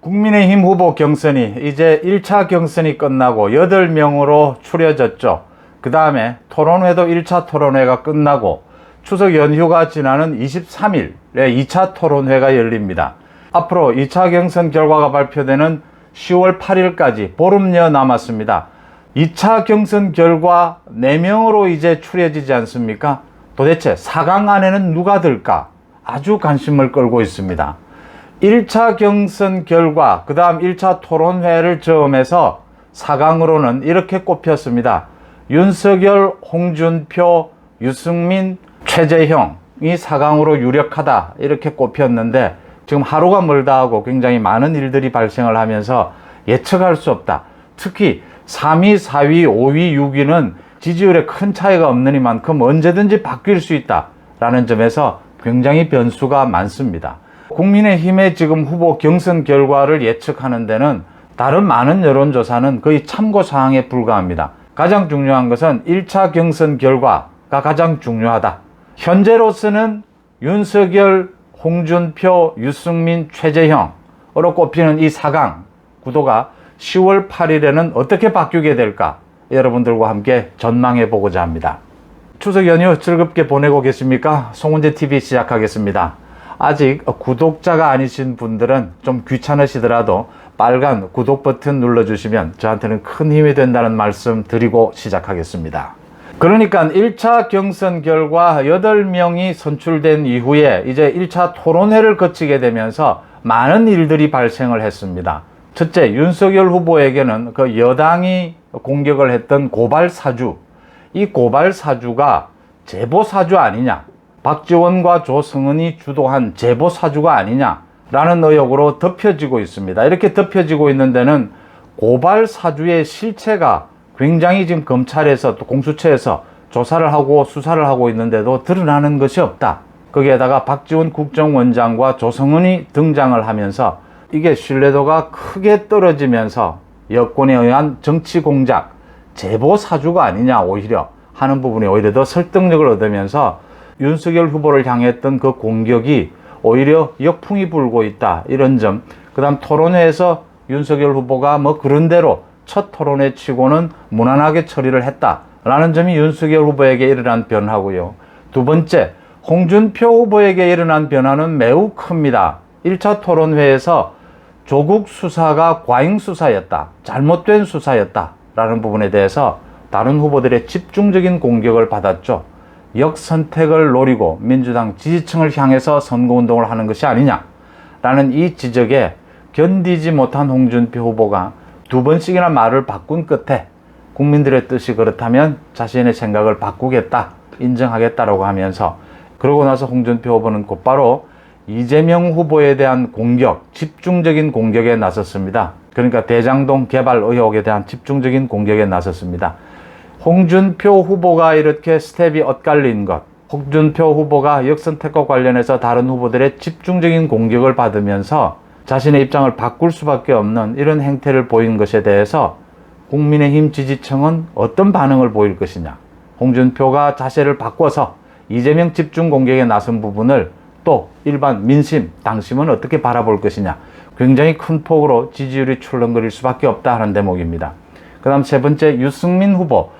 국민의힘 후보 경선이 이제 1차 경선이 끝나고 8명으로 추려졌죠. 그 다음에 토론회도 1차 토론회가 끝나고 추석 연휴가 지나는 23일에 2차 토론회가 열립니다. 앞으로 2차 경선 결과가 발표되는 10월 8일까지 보름여 남았습니다. 2차 경선 결과 4명으로 이제 추려지지 않습니까? 도대체 4강 안에는 누가 들까? 아주 관심을 끌고 있습니다. 1차 경선 결과, 그 다음 1차 토론회를 저음해서 4강으로는 이렇게 꼽혔습니다. 윤석열, 홍준표, 유승민, 최재형이 4강으로 유력하다 이렇게 꼽혔는데 지금 하루가 멀다 하고 굉장히 많은 일들이 발생을 하면서 예측할 수 없다. 특히 3위, 4위, 5위, 6위는 지지율에 큰 차이가 없는 이만큼 언제든지 바뀔 수 있다라는 점에서 굉장히 변수가 많습니다. 국민의힘의 지금 후보 경선 결과를 예측하는 데는 다른 많은 여론조사는 거의 참고사항에 불과합니다. 가장 중요한 것은 1차 경선 결과가 가장 중요하다. 현재로서는 윤석열, 홍준표, 유승민, 최재형으로 꼽히는 이 4강 구도가 10월 8일에는 어떻게 바뀌게 될까? 여러분들과 함께 전망해 보고자 합니다. 추석 연휴 즐겁게 보내고 계십니까? 송은재TV 시작하겠습니다. 아직 구독자가 아니신 분들은 좀 귀찮으시더라도 빨간 구독 버튼 눌러주시면 저한테는 큰 힘이 된다는 말씀 드리고 시작하겠습니다. 그러니까 1차 경선 결과 8명이 선출된 이후에 이제 1차 토론회를 거치게 되면서 많은 일들이 발생을 했습니다. 첫째, 윤석열 후보에게는 그 여당이 공격을 했던 고발 사주, 이 고발 사주가 제보 사주 아니냐, 박지원과 조성은이 주도한 제보 사주가 아니냐라는 의혹으로 덮여지고 있습니다. 이렇게 덮여지고 있는 데는 고발 사주의 실체가 굉장히 지금 검찰에서 또 공수처에서 조사를 하고 수사를 하고 있는데도 드러나는 것이 없다. 거기에다가 박지원 국정원장과 조성은이 등장을 하면서 이게 신뢰도가 크게 떨어지면서 여권에 의한 정치 공작, 제보 사주가 아니냐 오히려 하는 부분이 오히려 더 설득력을 얻으면서 윤석열 후보를 향했던 그 공격이 오히려 역풍이 불고 있다. 이런 점. 그 다음 토론회에서 윤석열 후보가 뭐 그런대로 첫 토론회 치고는 무난하게 처리를 했다라는 점이 윤석열 후보에게 일어난 변화고요. 두 번째, 홍준표 후보에게 일어난 변화는 매우 큽니다. 1차 토론회에서 조국 수사가 과잉 수사였다, 잘못된 수사였다라는 부분에 대해서 다른 후보들의 집중적인 공격을 받았죠. 역선택을 노리고 민주당 지지층을 향해서 선거운동을 하는 것이 아니냐라는 이 지적에 견디지 못한 홍준표 후보가 2번씩이나 말을 바꾼 끝에 국민들의 뜻이 그렇다면 자신의 생각을 바꾸겠다, 인정하겠다라고 하면서 그러고 나서 홍준표 후보는 곧바로 이재명 후보에 대한 공격, 집중적인 공격에 나섰습니다. 그러니까 대장동 개발 의혹에 대한 집중적인 공격에 나섰습니다. 홍준표 후보가 이렇게 스텝이 엇갈린 것, 홍준표 후보가 역선택과 관련해서 다른 후보들의 집중적인 공격을 받으면서 자신의 입장을 바꿀 수밖에 없는 이런 행태를 보인 것에 대해서 국민의힘 지지층은 어떤 반응을 보일 것이냐, 홍준표가 자세를 바꿔서 이재명 집중 공격에 나선 부분을 또 일반 민심, 당심은 어떻게 바라볼 것이냐, 굉장히 큰 폭으로 지지율이 출렁거릴 수밖에 없다 하는 대목입니다. 그 다음 세 번째, 유승민 후보.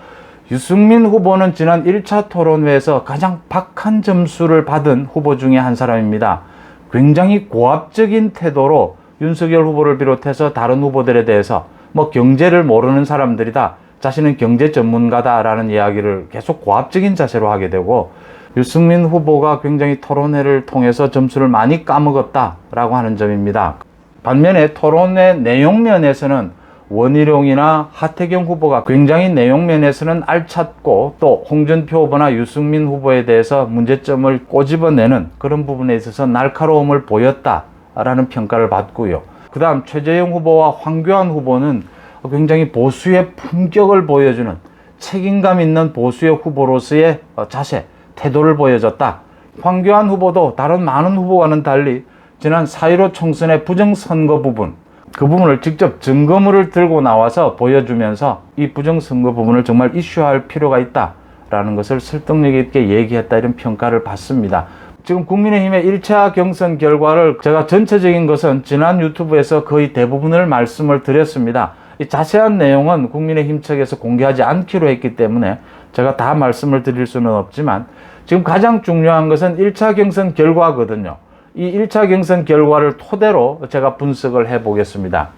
유승민 후보는 지난 1차 토론회에서 가장 박한 점수를 받은 후보 중에 한 사람입니다. 굉장히 고압적인 태도로 윤석열 후보를 비롯해서 다른 후보들에 대해서 뭐 경제를 모르는 사람들이다, 자신은 경제 전문가다라는 이야기를 계속 고압적인 자세로 하게 되고, 유승민 후보가 굉장히 토론회를 통해서 점수를 많이 까먹었다라고 하는 점입니다. 반면에 토론회 내용 면에서는 원희룡이나 하태경 후보가 굉장히 내용 면에서는 알찼고 또 홍준표 후보나 유승민 후보에 대해서 문제점을 꼬집어내는 그런 부분에 있어서 날카로움을 보였다라는 평가를 받고요. 그 다음 최재형 후보와 황교안 후보는 굉장히 보수의 품격을 보여주는 책임감 있는 보수의 후보로서의 자세, 태도를 보여줬다. 황교안 후보도 다른 많은 후보와는 달리 지난 4.15 총선의 부정선거 부분, 그 부분을 직접 증거물을 들고 나와서 보여주면서 이 부정선거 부분을 정말 이슈화할 필요가 있다라는 것을 설득력 있게 얘기했다, 이런 평가를 받습니다. 지금 국민의힘의 1차 경선 결과를 제가 전체적인 것은 지난 유튜브에서 거의 대부분을 말씀을 드렸습니다. 이 자세한 내용은 국민의힘 측에서 공개하지 않기로 했기 때문에 제가 다 말씀을 드릴 수는 없지만 지금 가장 중요한 것은 1차 경선 결과거든요. 이 1차 경선 결과를 토대로 제가 분석을 해 보겠습니다.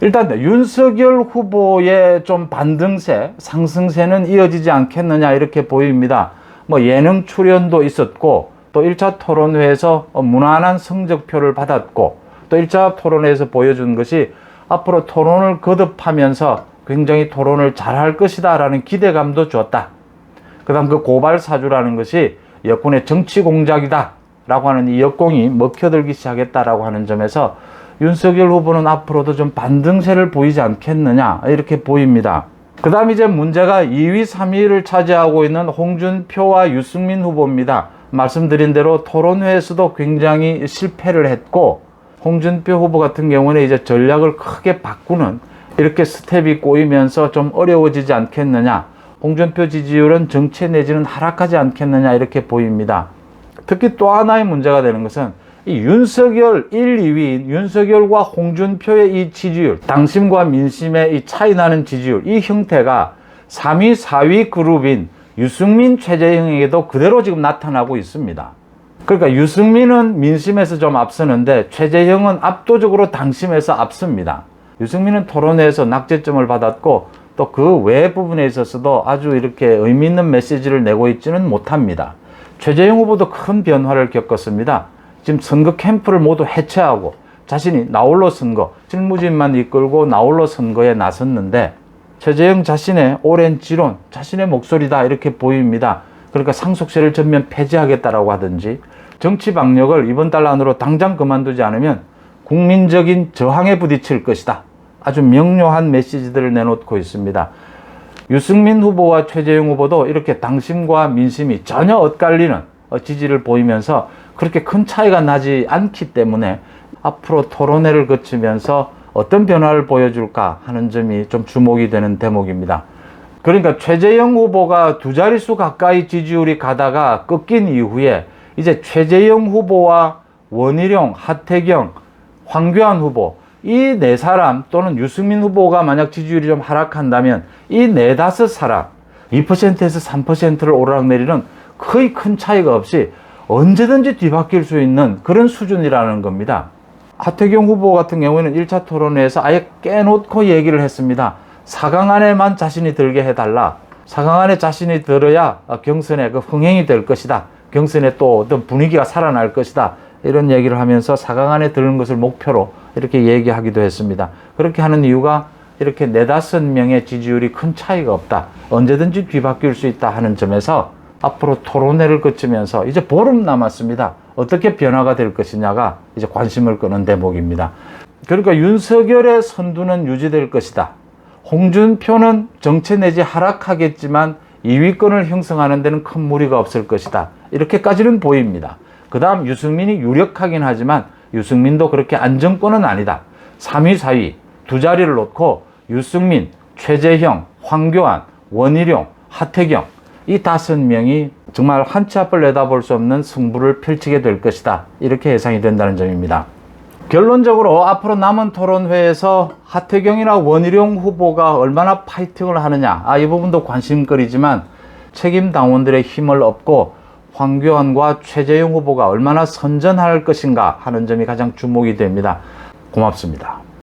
일단 윤석열 후보의 좀 반등세, 상승세는 이어지지 않겠느냐 이렇게 보입니다. 뭐 예능 출연도 있었고 또 1차 토론회에서 무난한 성적표를 받았고 또 1차 토론회에서 보여준 것이 앞으로 토론을 거듭하면서 굉장히 토론을 잘할 것이다 라는 기대감도 줬다. 그 다음 그 고발 사주라는 것이 여권의 정치 공작이다 라고 하는 이 역공이 먹혀들기 시작했다라고 하는 점에서 윤석열 후보는 앞으로도 좀 반등세를 보이지 않겠느냐 이렇게 보입니다. 그 다음 이제 문제가 2위, 3위를 차지하고 있는 홍준표와 유승민 후보입니다. 말씀드린 대로 토론회에서도 굉장히 실패를 했고 홍준표 후보 같은 경우는 이제 전략을 크게 바꾸는 이렇게 스텝이 꼬이면서 좀 어려워지지 않겠느냐. 홍준표 지지율은 정체 내지는 하락하지 않겠느냐 이렇게 보입니다. 특히 또 하나의 문제가 되는 것은 이 윤석열 1, 2위인 윤석열과 홍준표의 이 지지율, 당심과 민심의 이 차이 나는 지지율, 이 형태가 3위, 4위 그룹인 유승민, 최재형에게도 그대로 지금 나타나고 있습니다. 그러니까 유승민은 민심에서 좀 앞서는데 최재형은 압도적으로 당심에서 앞섭니다. 유승민은 토론회에서 낙제점을 받았고 또 그 외 부분에 있어서도 아주 이렇게 의미 있는 메시지를 내고 있지는 못합니다. 최재형 후보도 큰 변화를 겪었습니다. 지금 선거 캠프를 모두 해체하고 자신이 나홀로 선거, 실무진만 이끌고 나홀로 선거에 나섰는데 최재형 자신의 오랜 지론, 자신의 목소리다 이렇게 보입니다. 그러니까 상속세를 전면 폐지하겠다라고 하든지 정치 박력을 이번 달 안으로 당장 그만두지 않으면 국민적인 저항에 부딪힐 것이다. 아주 명료한 메시지들을 내놓고 있습니다. 유승민 후보와 최재형 후보도 이렇게 당심과 민심이 전혀 엇갈리는 지지를 보이면서 그렇게 큰 차이가 나지 않기 때문에 앞으로 토론회를 거치면서 어떤 변화를 보여줄까 하는 점이 좀 주목이 되는 대목입니다. 그러니까 최재형 후보가 두 자릿수 가까이 지지율이 가다가 꺾인 이후에 이제 최재형 후보와 원희룡, 하태경, 황교안 후보 이 네 사람 또는 유승민 후보가 만약 지지율이 좀 하락한다면 이 네다섯 사람 2%에서 3%를 오르락내리는 거의 큰 차이가 없이 언제든지 뒤바뀔 수 있는 그런 수준이라는 겁니다. 하태경 후보 같은 경우에는 1차 토론회에서 아예 깨놓고 얘기를 했습니다. 4강 안에만 자신이 들게 해달라. 4강 안에 자신이 들어야 경선에 그 흥행이 될 것이다. 경선에 또 어떤 분위기가 살아날 것이다. 이런 얘기를 하면서 4강 안에 드는 것을 목표로 이렇게 얘기하기도 했습니다. 그렇게 하는 이유가 이렇게 4-5명의 지지율이 큰 차이가 없다. 언제든지 뒤바뀔 수 있다 하는 점에서 앞으로 토론회를 거치면서 이제 보름 남았습니다. 어떻게 변화가 될 것이냐가 이제 관심을 끄는 대목입니다. 그러니까 윤석열의 선두는 유지될 것이다. 홍준표는 정체 내지 하락하겠지만 2위권을 형성하는 데는 큰 무리가 없을 것이다. 이렇게까지는 보입니다. 그 다음 유승민이 유력하긴 하지만 유승민도 그렇게 안정권은 아니다. 3위, 4위 두 자리를 놓고 유승민, 최재형, 황교안, 원희룡, 하태경 이 5명이 정말 한 치 앞을 내다볼 수 없는 승부를 펼치게 될 것이다. 이렇게 예상이 된다는 점입니다. 결론적으로 앞으로 남은 토론회에서 하태경이나 원희룡 후보가 얼마나 파이팅을 하느냐 이 부분도 관심거리지만 책임 당원들의 힘을 얻고 황교안과 최재형 후보가 얼마나 선전할 것인가 하는 점이 가장 주목이 됩니다. 고맙습니다.